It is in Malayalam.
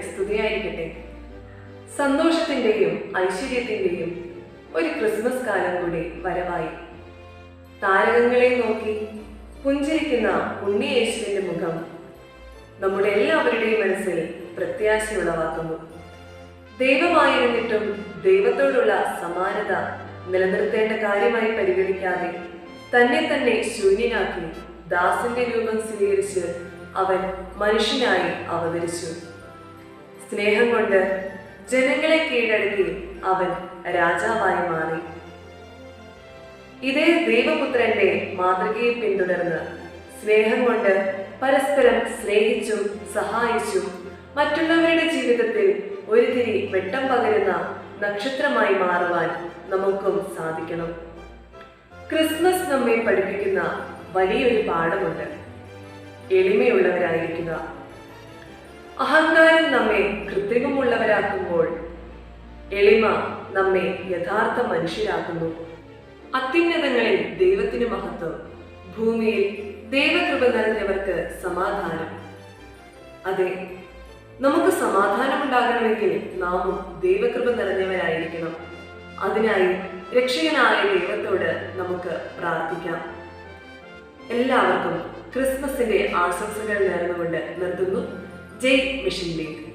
സ്തുതിയായിരിക്കട്ടെ. സന്തോഷത്തിന്റെയും ഐശ്വര്യത്തിന്റെയും ഒരു ക്രിസ്മസ് കാലം കൂടി വരവായി. താരകങ്ങളെ നോക്കി പുഞ്ചിരിക്കുന്ന ഉണ്ണിയേശുവിന്റെ മുഖം നമ്മുടെ എല്ലാവരുടെയും മനസ്സിൽ പ്രത്യാശ ഉളവാക്കുന്നു. ദൈവമായിരുന്നിട്ടും ദൈവത്തോടുള്ള സമാനത നിലനിർത്തേണ്ട കാര്യമായി പരിഗണിക്കാതെ തന്നെ ശൂന്യനാക്കി ദാസന്റെ രൂപം സ്വീകരിച്ച് അവൻ മനുഷ്യനായി അവതരിച്ചു. സ്നേഹം കൊണ്ട് ജനങ്ങളെ കീഴടക്കി അവൻ രാജാവായി മാറി. ഇതേ ദൈവപുത്രന്റെ മാതൃകയെ പിന്തുടർന്ന് സ്നേഹം കൊണ്ട് പരസ്പരം സ്നേഹിച്ചും സഹായിച്ചും മറ്റുള്ളവരുടെ ജീവിതത്തിൽ ഒരു തിരി വെട്ടം പകരുന്ന നക്ഷത്രമായി മാറുവാൻ നമുക്കും സാധിക്കണം. ക്രിസ്മസ് നമ്മെ പഠിപ്പിക്കുന്ന വലിയൊരു പാഠമുണ്ട്. എളിമയുള്ളവരായിരിക്കുക. അഹങ്കാരം നമ്മെ കൃത്രിമമുള്ളവരാക്കുമ്പോൾ എളിമ നമ്മെ യഥാർത്ഥ മനുഷ്യരാക്കുന്നു. അത്യുന്നതങ്ങളിൽ ദൈവത്തിന് മഹത്വം, ഭൂമിയിൽ ദൈവകൃപ നിറഞ്ഞവർക്ക് സമാധാനം. അതെ, നമുക്ക് സമാധാനമുണ്ടാകണമെങ്കിൽ നാമും ദൈവകൃപ നിറഞ്ഞവരായിരിക്കണം. അതിനായി രക്ഷകനായ ദൈവത്തോട് നമുക്ക് പ്രാർത്ഥിക്കാം. എല്ലാവർക്കും ക്രിസ്മസിന്റെ ആശംസകൾ നേർന്നുകൊണ്ട് നിർത്തുന്നു. ജയ് മിഷൻ ലീഗ്.